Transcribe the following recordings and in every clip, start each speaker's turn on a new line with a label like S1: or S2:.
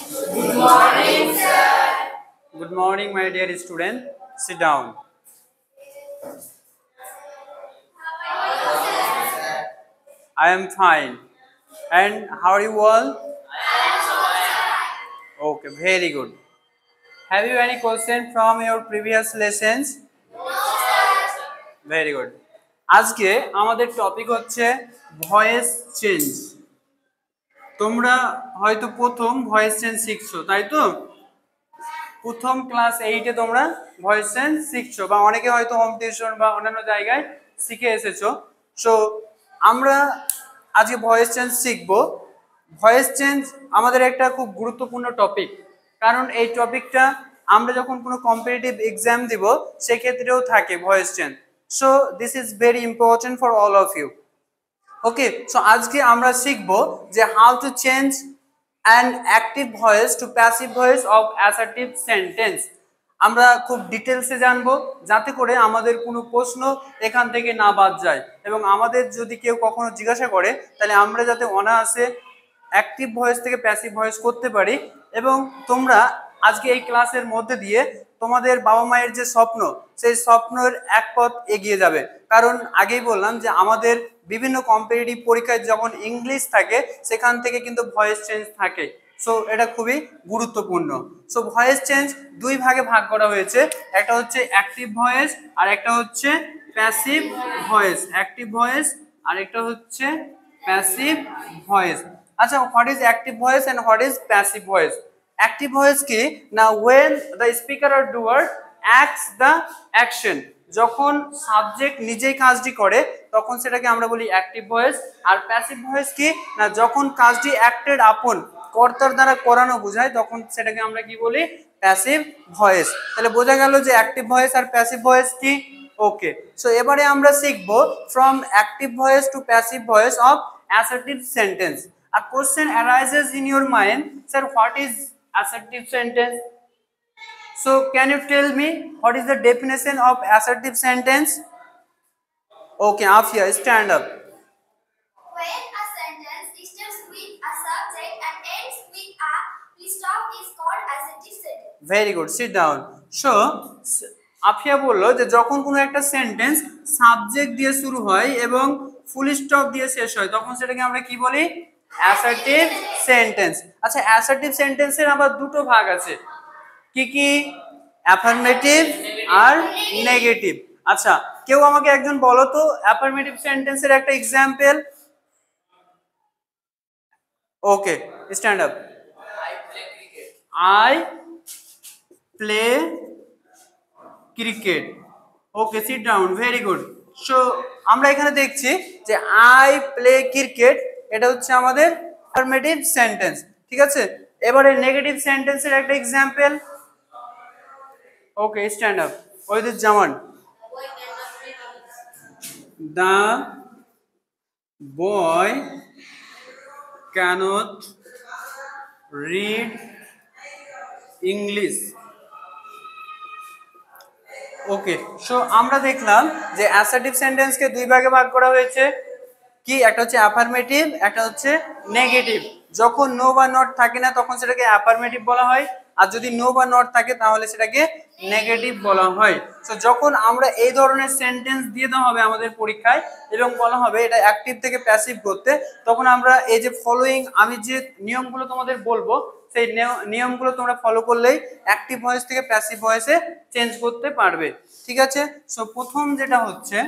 S1: Good morning, sir.
S2: Good morning, my dear student. Sit down. I am fine. And how are you all? Okay, very good. Have you any question from your previous lessons? Very good. আজকে আমাদের topic হচ্ছে voice change. তোমরা হয়তো প্রথম voice change শিখছো, তাই তো? প্রথম class 8-এ তোমরা ভয়েস চেঞ্জ শিখছো বা অনেকে হয়তো হোম টিউশন বা অন্যান্য জায়গায় শিখে এসেছো। সো আমরা আজকে ভয়েস চেঞ্জ শিখবো। ভয়েস চেঞ্জ আমাদের একটা খুব গুরুত্বপূর্ণ টপিক, কারণ এই টপিকটা আমরা যখন কোনো কম্পিটিটিভ এক্সাম দিব সেক্ষেত্রেও থাকে voice change. So this is very important for all of you. Okay, so আজকে আমরা শিখবো যে how to change and active voice to passive voice of assertive sentence. আমরা খুব ডিটেলসে জানবো যাতে করে আমাদের কোনো প্রশ্ন এখান থেকে না বাদ যায়, এবং আমাদের যদি কেউ কখনো জিজ্ঞাসা করে তাহলে আমরা যাতে অনায়াসে অ্যাক্টিভ ভয়েস থেকে প্যাসিভ ভয়েস করতে পারি। এবং তোমরা আজকে এই ক্লাসের মধ্যে দিয়ে তোমাদের বাবা মায়ের যে স্বপ্ন, সেই স্বপ্নের এক পথ এগিয়ে যাবে। কারণ আগেই বললাম যে আমাদের বিভিন্ন কম্পিটিটিভ পরীক্ষায় যখন ইংলিশ থাকে সেখান থেকে কিন্তু ভয়েস চেঞ্জ থাকে। সো এটা খুবই গুরুত্বপূর্ণ। সো ভয়েস চেঞ্জ দুই ভাগে ভাগ করা হয়েছে, একটা হচ্ছে অ্যাক্টিভ ভয়েস আর একটা হচ্ছে প্যাসিভ ভয়েস। অ্যাক্টিভ ভয়েস আর একটা হচ্ছে প্যাসিভ ভয়েস। আচ্ছা, what is active voice and what is passive voice? Active voice কি না, when the speaker or doer acts the action, যখন সাবজেক্ট নিজেই কাজটি করে তখন সেটাকে আমরা বলি অ্যাক্টিভ ভয়েস। আর প্যাসিভ ভয়েস কি না, যখন কাজটি অ্যাক্টেড আপন, কর্তার দ্বারা করানো বোঝায়, তখন সেটাকে আমরা কি বলি, প্যাসিভ ভয়েস। তাহলে বোঝা গেল যে অ্যাক্টিভ ভয়েস আর প্যাসিভ ভয়েস কি। ওকে, সো এবারে আমরা শিখব from active voice to passive voice of assertive sentence. A question arises in your mind, sir, what is assertive sentence? So can you tell me what is the definition of assertive sentence? Okay, Afia, stand up.
S1: When a sentence starts with a subject and ends with a full stop is called assertive sentence.
S2: Very good, sit down. So Afia বললো যে যখন কোনো একটা sentence subject দিয়ে শুরু হয় এবং full stop দিয়ে শেষ হয় তখন সেটাকে আমরা কি বলি, অ্যাসার্টিভ সেন্টেন্স। আচ্ছা, অ্যাসার্টিভ সেন্টেন্সের আবার দুটো ভাগ আছে, কি কি? অ্যাফার্মেটিভ আর নেগেটিভ। আচ্ছা, কেউ আমাকে একজন বলো তো অ্যাফার্মেটিভ সেন্টেন্সের একটা example. Okay, stand up. I play cricket. Okay, sit down. Very good. So আমরা এখানে দেখছি যে আই প্লে ক্রিকেট, এটা হচ্ছে আমাদের অ্যাফার্মেটিভ সেন্টেন্স। ঠিক আছে, এবারে নেগেটিভ সেন্টেন্সের একটা example. Okay, stand up. Wahiduzzaman. The boy cannot read English. Okay, so আমরা দেখলাম যে অ্যাসার্টিভ সেন্টেন্সকে দুই ভাগে ভাগ করা হয়েছে, কি? একটা হচ্ছে অ্যাফার্মেটিভ, একটা হচ্ছে নেগেটিভ। যখন নো বা নট থাকে না তখন সেটাকে অ্যাফার্মেটিভ বলা হয়, আর যদি নো বা নট থাকে তাহলে সেটাকে নেগেটিভ বলা হয়। সো যখন আমরা এই ধরনের সেন্টেন্স দিয়ে দেওয়া হবে আমাদের পরীক্ষায় এবং বলা হবে এটা অ্যাক্টিভ থেকে প্যাসিভ করতে, তখন আমরা এই যে ফলোইং আমি যে নিয়মগুলো তোমাদের বলবো সেই নিয়মগুলো তোমরা ফলো করলেই অ্যাক্টিভ ভয়েস থেকে প্যাসিভ ভয়েসে চেঞ্জ করতে পারবে। ঠিক আছে, সো প্রথম যেটা হচ্ছে,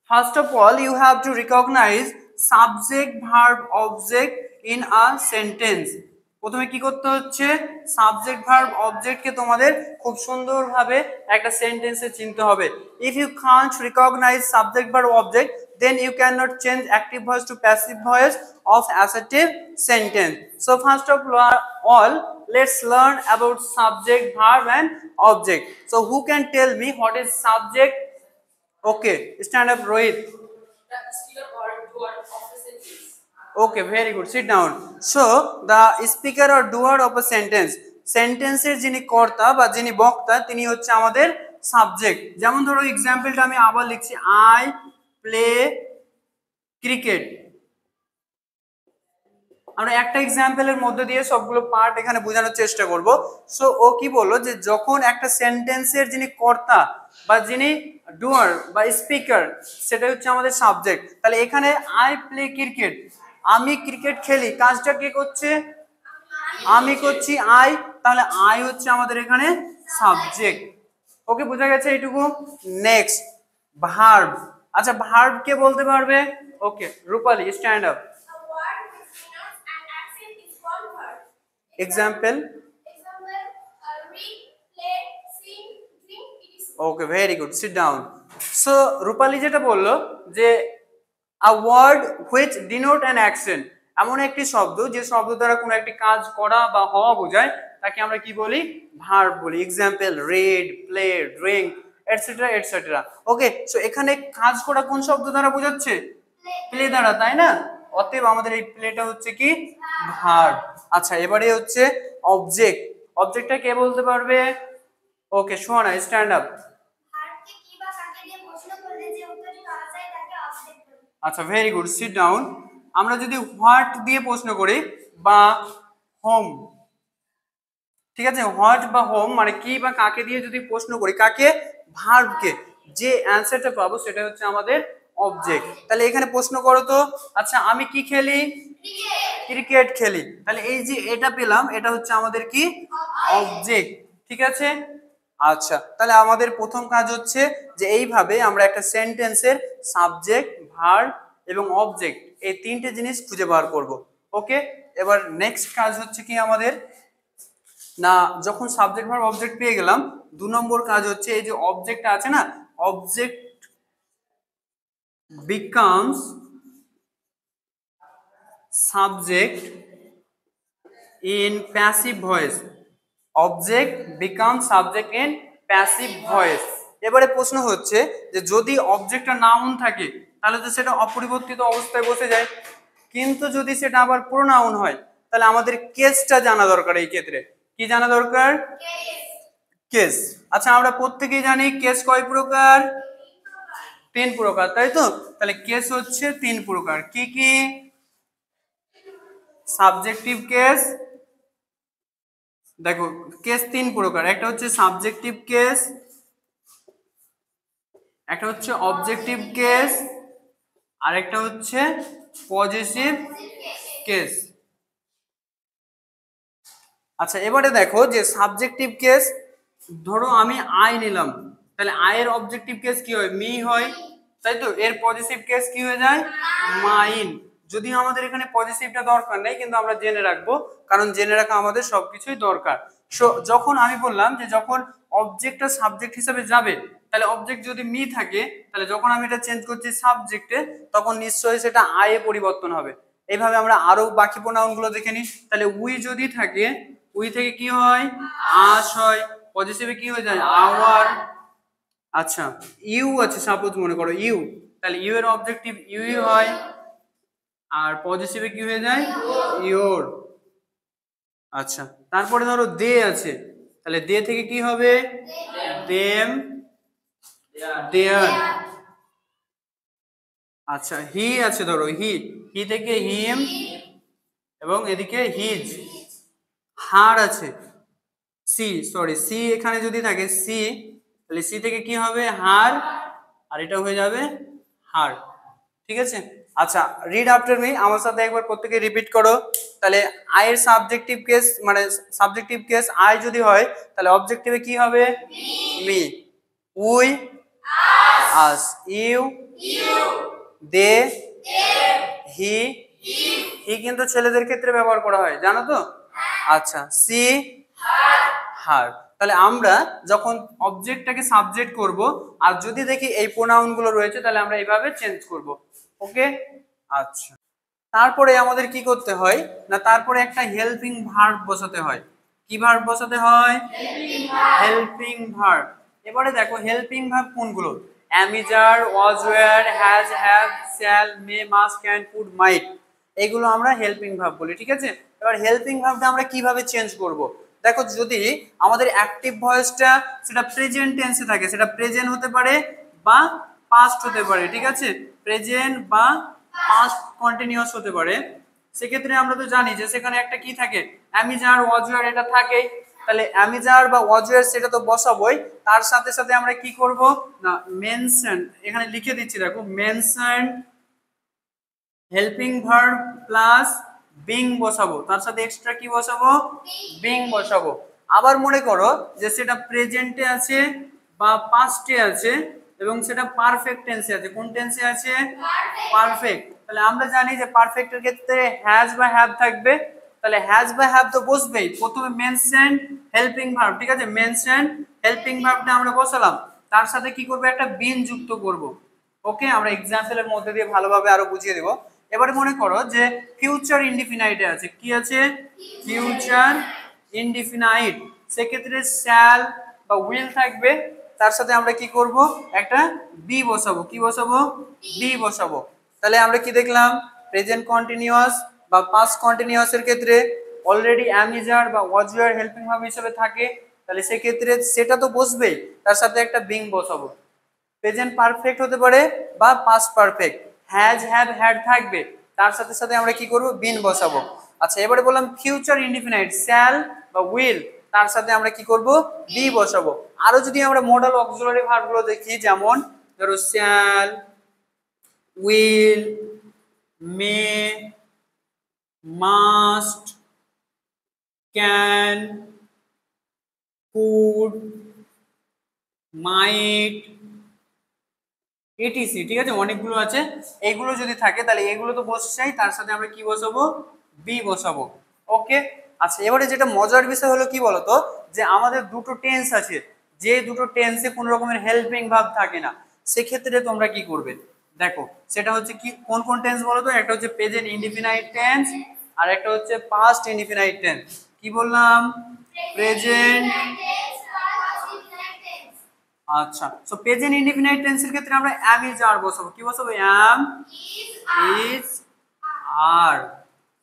S2: first of all you have to recognize subject verb object in a sentence. প্রথমে কি করতে হচ্ছে, সাবজেক্ট ভার্ব অবজেক্টকে তোমাদের খুব সুন্দরভাবে একটা সেন্টেন্সে চিনতে হবে। If you can't recognise subject verb object then you cannot change active voice to passive voice of assertive sentence. So first of all let's learn about subject verb and object. So who can tell me what is subject? Okay, stand up, Rohit.
S3: The speaker or doer of a sentence.
S2: Okay, very good, sit down. So the speaker or doer of a sentence, সেন্টেন্সের যিনি কর্তা বা যিনি বক্তা তিনি হচ্ছে আমাদের subject. যেমন ধরো এক্সাম্পলটা আমি আবার লিখছি, আই প্লে ক্রিকেট। আমরা একটা এক্সাম্পলের মধ্যে দিয়ে সবগুলো পার্ট এখানে বোঝানোর চেষ্টা করব। সো ও কি বললো যে যখন একটা সেন্টেন্সের যিনি কর্তা বা যিনি ডুয়ার বা স্পিকার সেটা হচ্ছে আমাদের সাবজেক্ট, তাহলে এখানে আই প্লে ক্রিকেট, আমি ক্রিকেট খেলি, কাজটা কে করছে? আমি করছি, আই, তাহলে আই হচ্ছে আমাদের এখানে সাবজেক্ট। ওকে, বোঝা গেছে এইটুকু? Next verb. আচ্ছা ভার্ব কে বলতে পারবে? Okay Rupali, stand up.
S1: A word which denotes an accent is called verb.
S2: এক্সাম্পল?
S1: Example, read, play, sing, drink, it is.
S2: Okay, very good, sit down. So Rupali যেটা বললো যে a word which denote an action, এমন একটি শব্দ যে শব্দ দ্বারা কোনো একটি কাজ করা বা হওয়া বোঝায় তাকে আমরা কি বলি? ভার্ব বলি। Example read, play, drink, etcetera etcetera. Okay, so এখানে কাজ করা কোন শব্দ দ্বারা বোঝাচ্ছে? প্লে দ্বারা, তাই না? অতএব আমাদের এই প্লেটা হচ্ছে কি? ভার্ব। আচ্ছা এবারে হচ্ছে অবজেক্ট। অবজেক্টটা কে বলতে পারবে? ওকে সোহানা, স্ট্যান্ড আপ।
S1: ভার্বকে কি বা কাকে দিয়ে প্রশ্ন করলে যে উত্তরটি পাওয়া যায় তাকে অবজেক্ট বলে।
S2: আচ্ছা ভেরি গুড, সিট ডাউন। আমরা যদি হোয়াট দিয়ে প্রশ্ন করি বা হোম, ঠিক আছে, হোয়াট বা হোম মানে কি বা কাকে দিয়ে যদি প্রশ্ন করি, কাকে? ভার্বকে, যে অ্যানসারটা পাবো সেটা হচ্ছে আমাদের অবজেক্ট। তাহলে এখানে প্রশ্ন করো তো, আচ্ছা আমি কি খেলি? ক্রিকেট খেলি। তাহলে এই যে এটা পেলাম, এটা হচ্ছে আমাদের কি? অবজেক্ট। ঠিক আছে, আচ্ছা তাহলে আমাদের প্রথম কাজ হচ্ছে যে এইভাবে আমরা একটা সেন্টেন্সের সাবজেক্ট, ভার্ব এবং অবজেক্ট এই তিনটে জিনিস খুঁজে বার করব। ওকে, এবার নেক্সট কাজ হচ্ছে কি আমাদের, না যখন সাবজেক্ট ভার্ব অবজেক্ট পেয়ে গেলাম, 2 নম্বর কাজ হচ্ছে এই যে অবজেক্ট আছে না, object becomes subject in passive voice. Object become subject in passive voice. এবারে প্রশ্ন হচ্ছে যে যদি অবজেক্টটা নাউন থাকে তাহলে তো সেটা অপরিবর্তিত অবস্থায় বসে যায়, কিন্তু যদি সেটা আবার প্রোনাউন হয় তাহলে আমাদের কেসটা জানা দরকার। এই ক্ষেত্রে কি জানা দরকার? কেস। আচ্ছা আমরা প্রত্যেকেই জানি কেস কয় প্রকার? 3 প্রকার, তাই তো? তাহলে কেস হচ্ছে 3 প্রকার। কি কি? সাবজেক্টিভ কেস, দেখো কেস 3 প্রকার, একটা হচ্ছে সাবজেক্টিভ কেস, একটা হচ্ছে অবজেক্টিভ কেস, আর একটা হচ্ছে পজিটিভ কেস। আচ্ছা এবারে দেখো যে সাবজেক্টিভ কেস, ধরো আমি আই নিলাম, তাহলে আয়ের অবজেক্টিভ কেস কি হয়? মি হয়, তাই তো? এর পজিটিভ কেস কি হয়ে যায়? মাইন। যদিও আমাদের এখানে পজিটিভটা দরকার নেই, কিন্তু আমরা জেনে রাখবো, কারণ জেনে রাখা আমাদের সবকিছুই দরকার। সো যখন আমি বললাম যে যখন অবজেক্টটা সাবজেক্ট হিসেবে যাবে, তাহলে অবজেক্ট যদি মি থাকে, তাহলে যখন আমি এটা চেঞ্জ করছি সাবজেক্টে, তখন নিশ্চয়ই সেটা আয়ে পরিবর্তন হবে। এইভাবে আমরা আরো বাকি প্রোনাউন গুলো দেখে নিই। তাহলে উই যদি থাকে, উই থেকে কি হয়? আস হয়। পজিটিভে কি হয়ে যায়? আওয়ার। আচ্ছা ইউ আছে, সাপোজ মনে করো ইউ, তাহলে ইউ এর অবজেক্টিভ ইউই হয়, আর পজিটিভে কি হয়ে যায়? ইওর। আচ্ছা তারপরে ধরো দে আছে, তাহলে দে থেকে কি হবে? দেম, দেয়ার। আচ্ছা হি আছে, ধরো হি, হি থেকে হিম, এবং এদিকে হিজ। হার আছে, সি, সরি সি এখানে যদি থাকে সি, তাহলে সি থেকে কি হবে? হার, আর এটা হয়ে যাবে হার। ঠিক আছে, আচ্ছা রিড আফটার মি, আমার সাথে একবার প্রত্যেকে রিপিট করো। তাহলে আই এর সাবজেক্টিভ কেস, মানে সাবজেক্টিভ কেস আই যদি হয়, তাহলে অবজেক্টিভে কি হবে? মি, উই, আস, ইউ, দে, হি, হি কিন্তু ছেলেদের ক্ষেত্রে ব্যবহার করা হয়, জানো তো? আচ্ছা সি, হার। তাহলে আমরা যখন অবজেক্টটাকে সাবজেক্ট করব, আর যদি দেখি এই প্রোনাউন গুলো রয়েছে, তাহলে আমরা এইভাবে চেঞ্জ করব। ওকে, আচ্ছা তারপরে আমাদের কি করতে হয় না, তারপরে একটা হেল্পিং ভার্ব বসাতে হয়। কি ভার্ব বসাতে হয়? Helping verb. এবারে দেখো হেল্পিং ভার্ব কোনগুলো? Am is are, was, were, has, have, shall, may, must, can, could, might, এগুলো আমরা হেল্পিং ভার্ব বলি। ঠিক আছে, এবার হেল্পিং ভার্বটা আমরা কিভাবে চেঞ্জ করব? দেখো যদি আমাদের অ্যাক্টিভ ভয়েসটা সেটা প্রেজেন্ট টেন্সে থাকে, সেটা প্রেজেন্ট হতে পারে বা পাস্ট হতে পারে। ঠিক আছে, প্রেজেন্ট বা পাস্ট কন্টিনিউয়াস হতে পারে। সেক্ষেত্রে আমরা তো জানি যে সেখানে একটা কি থাকে, অ্যামিজার ওয়াজওয়ার এটা থাকেই। তাহলে অ্যামিজার বা ওয়াজওয়ার সেটা তো বসাবোই, তার সাথে সাথে আমরা কি করব না মেনশন, এখানে লিখে দিচ্ছি দেখো, mention helping verb plus being বসাবো, তার সাথে এক্সট্রা কি বসাবো, বিং বসাবো। আবার মনে করো যে সেটা প্রেজেন্টে আছে বা পাস্টে আছে এবং সেটা পারফেক্ট টেন্সে আছে। কোন টেন্সে আছে, পারফেক্ট। তাহলে আমরা জানি যে পারফেক্টের ক্ষেত্রে হ্যাজ বা হ্যাভ থাকবে, তাহলে হ্যাজ বা হ্যাভ তো বসবেই। প্রথমে মেনশন হেল্পিং ভার্ব, ঠিক আছে, মেনশন হেল্পিং ভার্বটা আমরা বসালাম, তার সাথে কি করব, একটা বিন যুক্ত করব। ওকে, আমরা এক্সাম্পলের মধ্যে দিয়ে ভালোভাবে আরো বুঝিয়ে দেব। এবারে মনে করো যে ফিউচার ইনডিফিনাইটে আছে, কি আছে, ফিউচার ইনডিফিনাইট, সেক্ষেত্রে শ্যাল বা উইল থাকবে, তার সাথে আমরা কি করব, একটা বি বসাবো। কি বসাবো, বি বসাবো। তাহলে আমরা কি দেখলাম, প্রেজেন্ট কন্টিনিউয়াস বা পাস্ট কন্টিনিউয়াস এর ক্ষেত্রে অলরেডি অ্যামিজার বা ওয়াজওয়ার হেল্পিং ভার্ব হিসেবে থাকে, তাহলে সেক্ষেত্রে সেটা তো বসবেই, তার সাথে একটা বিং বসাবো। প্রেজেন্ট পারফেক্ট হতে পারে বা past perfect, has have had থাকবে, তার সাথে সাথে আমরা কি করব, বিন বসাবো। আচ্ছা, এবারে বললাম ফিউচার ইনডিফিনাইট, শ্যাল বা উইল, তার সাথে আমরা কি করব, বি বসাবো। আরো যদি আমরা মডাল অক্সিলারি ভার্ব গুলো দেখি, যেমন ধরো shall, will, may, must, can, could, might, etc, ঠিক আছে, অনেকগুলো আছে। এইগুলো যদি থাকে তাহলে এগুলো তো বসছেই, তার সাথে আমরা কি বসাবো, বি বসাবো। ওকে। আচ্ছা, এবারে যেটা মজার বিষয় হলো কি বলতো, যে আমাদের দুটো টেন্স আছে, যে দুটো টেন্সে কোনো রকমের হেল্পিং ভার্ব থাকে না, সেক্ষেত্রে তোমরা কি করবে দেখো, সেটা হচ্ছে কি, কোন কোন টেন্স বলতো, একটা হচ্ছে প্রেজেন্ট ইনডিফিনাইট টেন্স আর একটা হচ্ছে পাস্ট ইনডিফিনাইট টেন্স। কি বললাম, প্রেজেন্ট। আচ্ছা, সো প্রেজেন্ট ইনডিফিনাইট টেন্সের ক্ষেত্রে আমরা am is are বসাবো। কি বসাবো, am is are।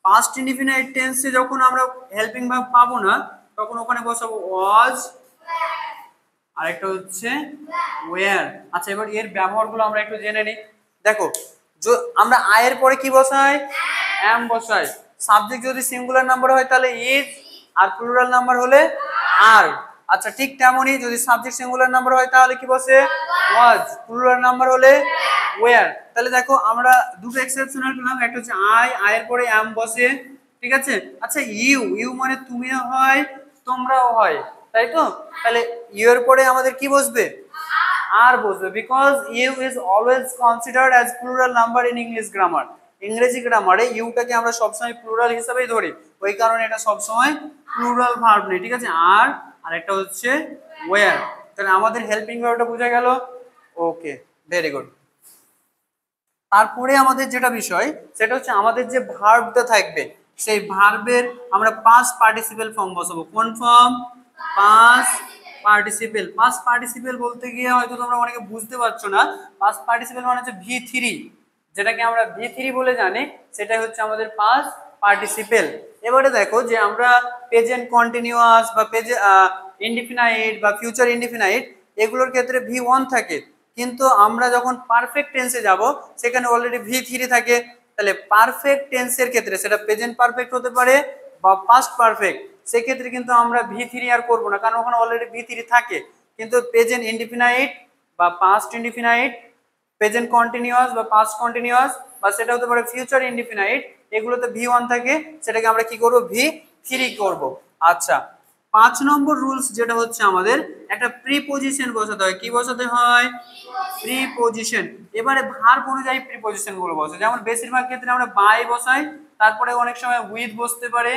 S2: Past indefinite টেন্সে যখন আমরা হেল্পিং ভার্ব পাবো না, তখন ওখানে বসাবো was, আর একটা হচ্ছে were। আচ্ছা, এবার এর ব্যবহারগুলো আমরা একটু জেনে নিই। দেখো, আমরা I এর পরে কি বসাই, am বসাই। সাবজেক্ট যদি সিঙ্গুলার নাম্বার হয় তাহলে is, আর প্লুরাল নাম্বার হলে are। আচ্ছা, ঠিক তেমনই যদি সাবজেক্ট সিঙ্গুলার নাম্বার হয় তাহলে কি বসে, was, প্লুরাল নাম্বার হলে were। তাহলে দেখো আমরা দুটো এক্সেপশনাল পেলাম, একটা হচ্ছে I এর পরে am বসে, ঠিক আছে। আচ্ছা, ইউ মানে তুমিও হয় তোমরাও হয়, তাই তো। তাহলে ইউ এর পরে আমাদের কি বসবে, আর বসবে, because you is always considered as plural number in English grammar. ইংরেজি গ্রামারে ইউটাকে আমরা সবসময় প্লুরাল হিসেবেই ধরি, ওই কারণে এটা সবসময় প্লুরাল ভার্ব নেই, ঠিক আছে। আর একটা হচ্ছে ওয়্যার। তাহলে আমাদের হেল্পিং ভার্বটা বোঝা গেল। ওকে, ভেরি গুড। তারপরে আমাদের যেটা বিষয়, সেটা হচ্ছে আমাদের যে ভার্বটা থাকবে, সেই ভার্বের আমরা পাস্ট পার্টিসিপেল ফর্ম বসাবো। কোন form, past participle. Past participle বলতে গিয়ে হয়তো তোমরা অনেকে বুঝতে পারছো না, পাস্ট পার্টিসিপেল মানে হচ্ছে V3, যেটাকে আমরা V3 বলে জানি, সেটাই হচ্ছে আমাদের পাস্ট পার্টিসিপেল। এবারে দেখো যে আমরা প্রেজেন্ট কন্টিনিউয়াস বা ইনডিফিনাইট বা ফিউচার ইনডিফিনাইট, এগুলোর ক্ষেত্রে V1 থাকে, কিন্তু আমরা যখন পারফেক্ট টেন্সে যাব সেখানে অলরেডি V3 থাকে। তাহলে পারফেক্ট টেন্সের ক্ষেত্রে সেটা প্রেজেন্ট পারফেক্ট হতে পারে বা পাস্ট পারফেক্ট, সেক্ষেত্রে কিন্তু আমরা V3 আর করব না, কারণ ওখানে অলরেডি V3 থাকে। কিন্তু প্রেজেন্ট ইনডিফিনাইট বা পাস্ট ইনডিফিনাইট, প্রেজেন্ট কন্টিনিউয়াস বা পাস্ট কন্টিনিউয়াস, বা সেটা হতে পারে ফিউচার ইনডিফিনাইট, এগুলোতে V1 থাকে, সেটাকে আমরা কি করব, V3 করব। আচ্ছা, 5 নম্বর রুলস যেটা হচ্ছে আমাদের একটা প্রিপজিশন বসাতে হয়। কি বসাতে হয়, প্রিপজিশন। এবারে ভার্ব অনুযায়ী প্রিপজিশন গুলো বসে, যেমন বেশিরভাগ ক্ষেত্রে আমরা বাই বসাই, তারপরে অনেক সময় উইথ বসতে পারে,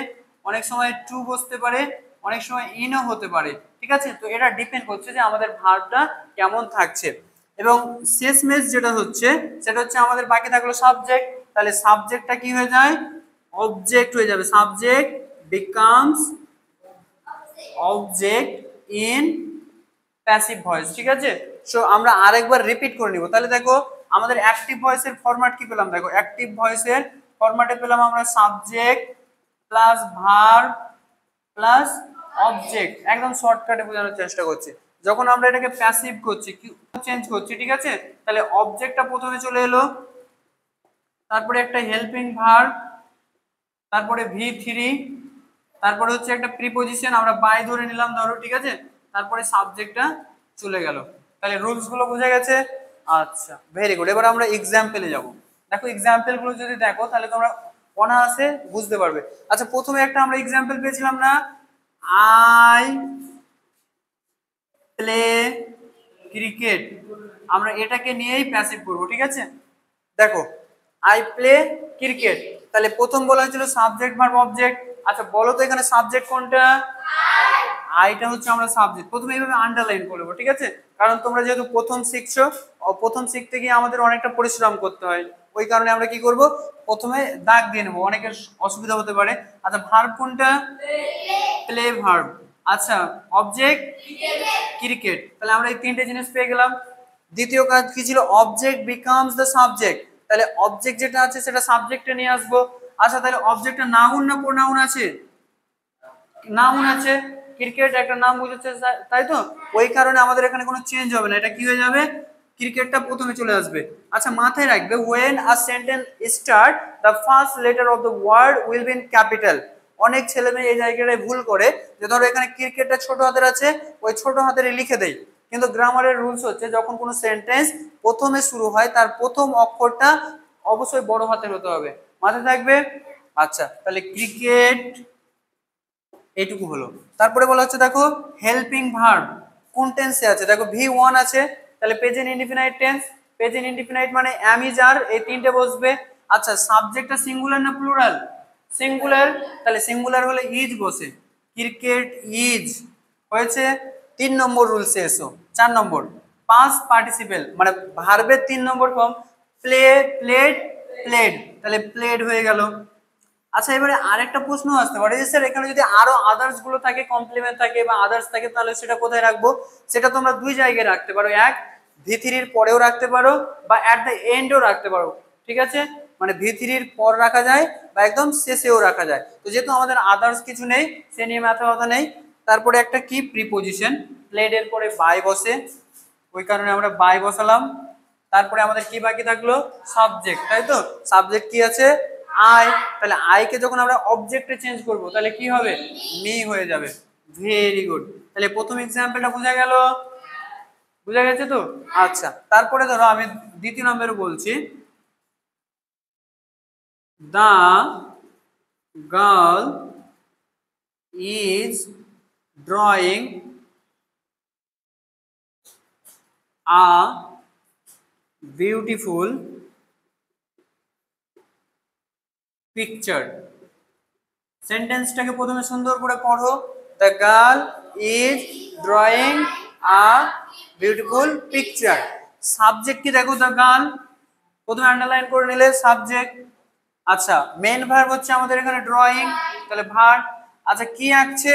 S2: অনেক সময় টু বসতে পারে, অনেক সময় ইনও হতে পারে, ঠিক আছে। তো এটা ডিপেন্ড করছে যে আমাদের ভার্বটা কেমন থাকছে। এবং শেষমেশ যেটা হচ্ছে, সেটা হচ্ছে আমাদের বাকি থাকলো সাবজেক্ট। তাহলে সাবজেক্টটা কি হয়ে যায়, অবজেক্ট হয়ে যাবে। Subject becomes object in passive voice, ঠিক আছে। সো আমরা আরেকবার রিপিট করে নিব। তাহলে দেখো আমাদের অ্যাক্টিভ ভয়েসের ফরম্যাট কি পেলাম, দেখো অ্যাক্টিভ ভয়েসের ফরম্যাটে পেলাম আমরা subject plus verb plus object. একদম শর্টকাটে বোঝানোর চেষ্টা করছি। যখন আমরা এটাকে প্যাসিভ করছি, কি চেঞ্জ করছি, ঠিক আছে, তাহলে অবজেক্টটা প্রথমে চলে এলো, তারপরে একটা হেল্পিং ভার্ব, তারপরে V3, তারপরে হচ্ছে একটা প্রিপজিশন আমরা বাই ধরে নিলাম ধরো, ঠিক আছে, তারপরে সাবজেক্টটা চলে গেল। তাহলে রুলস গুলো বুঝে গেছে? আচ্ছা, ভেরি গুড। এবার আমরা এক্সাম্পলে যাব। দেখো এক্সাম্পল গুলো যদি দেখো তাহলে তোমরা অনায়াসে বুঝতে পারবে। আচ্ছা, প্রথমে একটা আমরা এক্সাম্পল পেয়েছিলাম না, আই প্লে ক্রিকেট, আমরা এটাকে নিয়েই প্যাসিভ করব, ঠিক আছে। দেখো আই প্লে ক্রিকেট, তাহলে প্রথম বলা হয়েছিল সাবজেক্ট ভার্ব অবজেক্ট। আচ্ছা বলো তো এখানে সাবজেক্ট কোনটা? আইটা হচ্ছে আমরা সাবজেক্ট। প্রথমে এইভাবে আন্ডারলাইন করব, ঠিক আছে, কারণ তোমরা যেহেতু প্রথম শিখছো, প্রথম শিখতে গিয়ে আমাদের অনেকটা পরিশ্রম করতে হয়, ওই কারণে আমরা কি করব, প্রথমে দাগ দিয়ে নেবো, অনেকের অসুবিধা হতে পারে। আচ্ছা ভার্ব কোনটা? Play verb. আচ্ছা অবজেক্ট ক্রিকেট, তাহলে আমরা এই তিনটে জিনিস পেয়ে গেলাম। দ্বিতীয় কাজ কি ছিল? অবজেক্ট বিকামস দ্য সাবজেক্ট, তাহলে অবজেক্ট যেটা আছে সেটা সাবজেক্টে নিয়ে আসবো। আচ্ছা তাহলে অবজেক্টটা নাউন না প্রোনাউন আছে? নাউন আছে, ক্রিকেট একটা নাম বুঝেছে, তাই তো, ওই কারণে আমাদের এখানে কোনো চেঞ্জ হবে না, এটা কি হয়ে যাবে, ক্রিকেটটা প্রথমে চলে আসবে। আচ্ছা মাথায় রাখবে, when a sentence start the first letter of the word will be in capital। অনেক ছেলে মেয়ে এই জায়গাটায় ভুল করে, যে ধরো এখানে ক্রিকেটটা ছোট হাতের আছে, ওই ছোট হাতের লিখে দেয়, কিন্তু গ্রামারের রুলস হচ্ছে যখন কোনো সেন্টেন্স প্রথমে শুরু হয় তার প্রথম অক্ষরটা অবশ্যই বড় হাতের হতে হবে, মাথায় থাকবে। আচ্ছা তাহলে ক্রিকেট এইটুকু হলো। তারপরে বলা হচ্ছে দেখো হেল্পিং ভার্ব কোন টেন্সে আছে, দেখো V1 আছে, তাহলে present indefinite tense. Present indefinite মানে am is are, এই তিনটে বসবে। আচ্ছা সাবজেক্টটা সিঙ্গুলার না প্লুরাল? সিঙ্গুলার, তাহলে সিঙ্গুলার হলে ইজ বসে, ক্রিকেট ইজ হয়েছে। 3 নম্বর রুলসে এসো। 4 নম্বর পাস্ট পার্টিসিপেল মানে ভার্বের 3 নম্বর ফর্ম, প্লে প্লেড প্লেড, তাহলে প্লেড হয়ে গেল। আচ্ছা এবারে আরেকটা প্রশ্ন আসতে পারে যে স্যার এখানে যদি আরো আদার্স গুলো থাকে, কমপ্লিমেন্ট থাকে বা আদার্স থাকে, তাহলে সেটা কোথায় রাখবো? সেটা তোমরা দুই জায়গায় রাখতে পারো, এক V3 এর পরেও রাখতে পারো বা অ্যাট দ্য এন্ডও রাখতে পারো, ঠিক আছে, মানে V3 এর পর রাখা যায় বা একদম শেষেও রাখা যায়। তো যেহেতু আমাদের আদার্স কিছু নেই, সে নিয়ে মাথা ব্যথা নেই। তারপরে একটা কি প্রিপজিশন, প্লেড এর পরে বাই বসে, ওই কারণে আমরা বাই বসালাম। তারপরে আমাদের কি বাকি থাকলো? সাবজেক্ট, তাই তো, সাবজেক্ট কি আছে? আই, তাহলে আই কে যখন আমরা অবজেক্টে চেঞ্জ করব তাহলে কি হবে? মি হয়ে যাবে। ভেরি গুড, তাহলে প্রথম এক্সাম্পলটা বোঝা গেল? বুঝা গেছে তো? আচ্ছা তারপরে ধরো আমি দ্বিতীয় নম্বরে বলছি, the girl is drawing a beautiful picture. সেন্টেন্সটাকে প্রথমে সুন্দর করে পড়ো, the girl is drawing a beautiful picture. Subject কি দেখো, দ্য গার্ল, প্রথমে আন্ডারলাইন করে নিলে সাবজেক্ট। আচ্ছা মেন ভার্ব হচ্ছে আমাদের এখানে ড্রয়িং, তাহলে ভার্ব। আচ্ছা কি আঁকছে?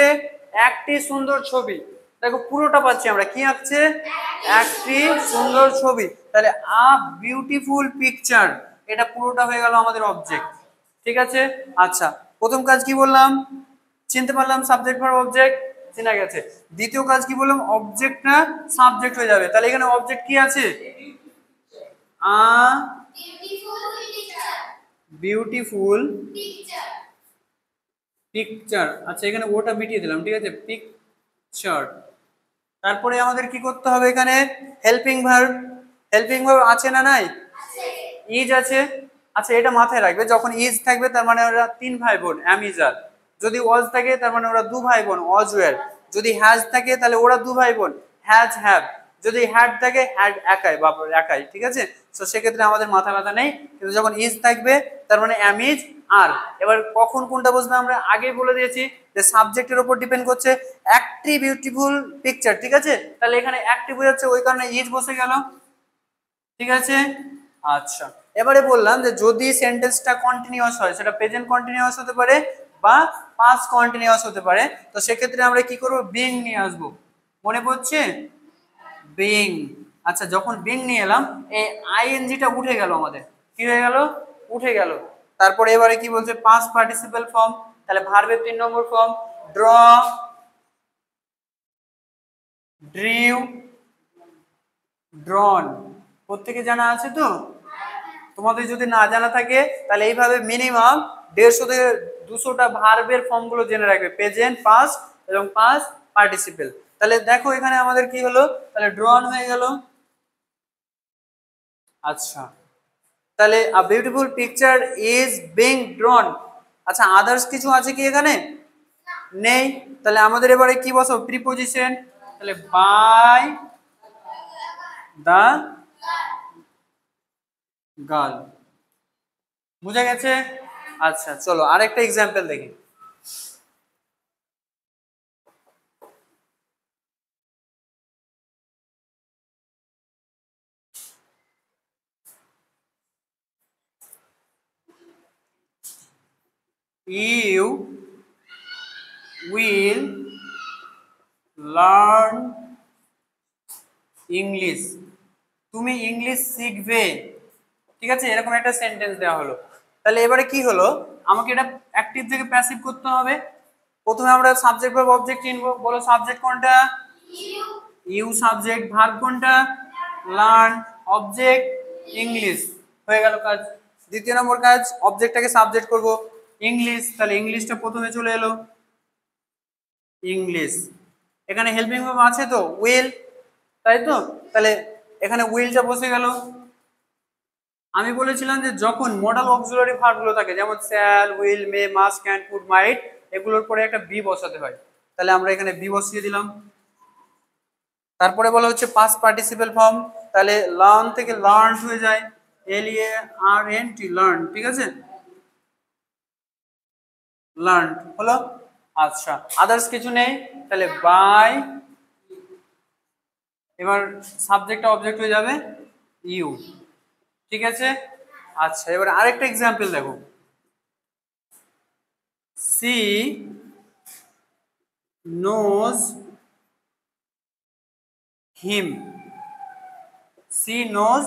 S2: একটি সুন্দর ছবি, দেখো পুরোটা পাচ্ছি আমরা, কি আঁকছে? একটি সুন্দর ছবি, তাহলে আ বিউটিফুল পিকচার, এটা পুরোটা হয়ে গেল আমাদের অবজেক্ট, ঠিক আছে। আচ্ছা প্রথম কাজ কি বললাম? চিনতে পারলাম সাবজেক্ট ভার্ব অবজেক্ট, চেনা গেছে। দ্বিতীয় কাজ কি বললাম? অবজেক্টটা সাবজেক্ট হয়ে যাবে, তাহলে এখানে অবজেক্ট কি আছে? আ বিউটিফুল পিকচার। আচ্ছা এখানে ওটা মিটিয়ে দিলাম, ঠিক আছে, পিকচার। তারপরে আমাদের কি করতে হবে এখানে? Helping verb. হেল্পিং ভার্ব আছে না নাই? ইজ আছে। আচ্ছা এটা মাথায় রাখবে, যখন ইজ থাকবে তার মানে ওরা 3 ভাই বোন, অ্যামিজার। যদি ওয়াজ থাকে তার মানে ওরা 2 ভাই বোন, অজওয়েল। যদি হ্যাজ থাকে তাহলে ওরা 2 ভাই বোন, হ্যাজ হ্যাভ। যদি হ্যাড থাকে, হ্যাড একাই, বাবা একাই, ঠিক আছে। তো সেক্ষেত্রে আমাদের মাথা ব্যথা নেই, কিন্তু যখন ইজ থাকবে তার মানে অ্যামিজ আর। এবার কখন কোনটা বসবে আমরা আগেই বলে দিয়েছি, যে সাবজেক্টের উপর ডিপেন্ড করছে। একটি বিউটিফুল পিকচার, ঠিক আছে, তাহলে এখানে একটি বোঝাচ্ছে, ওই কারণে ইজ বসে গেল, ঠিক আছে। আচ্ছা এবারে বললাম যে যদি সেন্টেন্সটা কন্টিনিউয়াস হয়, সেটা প্রেজেন্ট কন্টিনিউয়াস হতে পারে বা পাস্ট কন্টিনিউয়াস হতে পারে, তো সেক্ষেত্রে আমরা কি করব? বিং নিয়ে আসবো, মনে পড়ছে? বিং। আচ্ছা যখন বিং নিয়ে এলাম, এই আইএনজিটা উঠে গেল আমাদের, কি হয়ে গেল? উঠে গেল। তারপরে এবারে কি বলছে? পাস্ট পার্টিসিপেল ফর্ম, তাহলে ভার্বের 3 নম্বর ফর্ম, ড্র, ড্রিউ, ড্রন। প্রত্যেকে জানা আছে তো? তোমাদের যদি না জানা থাকে তাহলে এইভাবে মিনিমাম 150 থেকে 200টা ভার্বের ফর্মগুলো জেনে রাখবে, প্রেজেন্ট, পাস্ট এবং পাস্ট পার্টিসিপেল। তাহলে দেখো এখানে আমাদের কি হলো, তাহলে ড্রন হয়ে গেল। আচ্ছা, তাহলে আ বিউটিফুল পিকচার ইজ বিং ড্রন। আচ্ছা, আদার্স কিছু আছে কি এখানে? নেই। তাহলে আমাদের এবারে কি বসাবো? প্রিপোজিশন। তাহলে বাই দা গার্ল। বুঝা গেছে? আচ্ছা চলো আরেকটা এক্সাম্পল দেখি। You will learn English. তুমি ইংলিশ শিখবে। ঠিক আছে, এরকম একটা সেন্টেন্স দেওয়া হলো। তাহলে এবারে কি হলো, আমাকে এটা অ্যাক্টিভ থেকে প্যাসিভ করতে হবে। প্রথমে আমরা সাবজেক্ট ভার্ব অবজেক্ট চিনবো। বলো সাবজেক্ট কোনটা? ইউ সাবজেক্ট, ভার্ব কোনটা? Learn, object English. হয়ে গেল কাজ। দ্বিতীয় নম্বর কাজ, অবজেক্টটাকে সাবজেক্ট করব ইংলিশ, তাহলে ইংলিশটা প্রথমে চলে এলো ইংলিশ। এখানে হেল্পিং ভার্ব আছে তো উইল, তাই তো? তাহলে এখানে উইলটা বসে গেল। আমি বলেছিলাম যে যখন মডাল অক্সিলারি ভার্বগুলো থাকে, যেমন shall, will, may, must, can, could, might, এগুলোর পরে একটা বি বসাতে হয়। তাহলে আমরা এখানে বি বসিয়ে দিলাম। তারপরে বলা হচ্ছে পাস্ট পার্টিসিপেল ফর্ম, তাহলে লার্ন থেকে লার্ন হয়ে যায়, LEARNT, লার্ন। ঠিক আছে, লার্ন হলো। আচ্ছা, আদার্স কিছু নেই, তাহলে বাই, এবার সাবজেক্টটা অবজেক্ট হয়ে যাবে ইউ। ঠিক আছে। আচ্ছা, এবার আরেকটা এক্সাম্পল দেখো। সি নোজ হিম। সি নোজ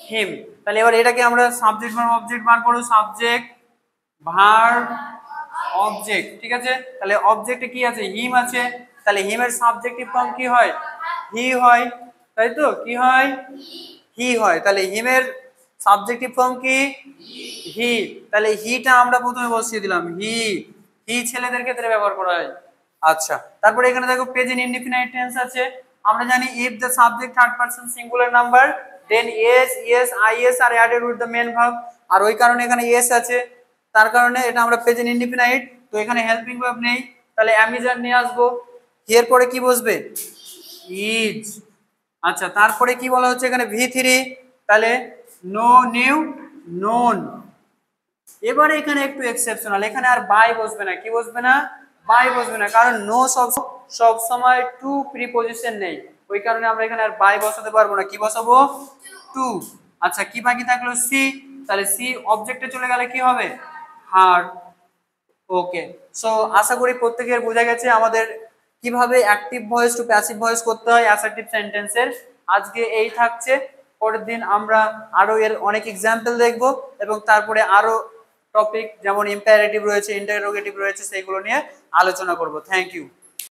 S2: হিম। তাহলে এবার এটাকে আমরা সাবজেক্ট ভার্ব অবজেক্ট বার করব, সাবজেক্ট ভার্ব অবজেক্ট। ঠিক আছে, তাহলে অবজেক্টে কি আছে? হিম আছে। তাহলে হিমের সাবজেক্টিভ ফর্ম কি হয়? হি হয়, তাই তো? কি হয়? হি হয়। তাহলে হিমের সাবজেক্টিভ ফর্ম কি? হি। তাহলে হিটা আমরা প্রথমে বসিয়ে দিলাম, হি। হি ছেলেদের ক্ষেত্রে ব্যবহার করা হয়। আচ্ছা, তারপরে এখানে দেখো প্রেজেন্ট ইনডিফিনাইট টেন্স আছে। আমরা জানি if the subject third person singular number then s, es, ies are added with the main verb. আর ওই কারণে এখানে এস আছে, তার কারণে এটা আমরা প্রেজেন্ট ইনডিফিনাইট। তো এখানে হেল্পিং ভার্ব নেই, তাহলে অ্যামিজার নিয়ে আসবো। এর পরে কি বসবে? ইজ। আচ্ছা, তারপরে কি বলা হচ্ছে এখানে? ভি3, তাহলে নো, নিউ, নোন। এবারে এখানে একটু এক্সেপশনাল, এখানে আর বাই বসবে না। কি বসবে না? বাই বসবে না, কারণ নো সব সময় টু প্রিপজিশন নেই, ওই কারণে আমরা এখানে আর বাই বসাতে পারবো না। কি বসাবো? টু। আচ্ছা, কি বাকি থাকলো? সি। তাহলে সি অবজেক্টে চলে গেলে কি হবে? হার। ওকে, সো আশা করি প্রত্যেকের বোঝা গেছে আমাদের কিভাবে active voice to passive voice করতে হয় অ্যাসার্টিভ সেন্টেন্সের। আজকে এই থাকছে, পরের দিন আমরা আরো এর অনেক এক্সাম্পল দেখব এবং তারপরে আরো টপিক যেমন ইম্পারেটিভ রয়েছে, ইন্টারোগেটিভ রয়েছে, সেইগুলো নিয়ে আলোচনা করব। Thank you.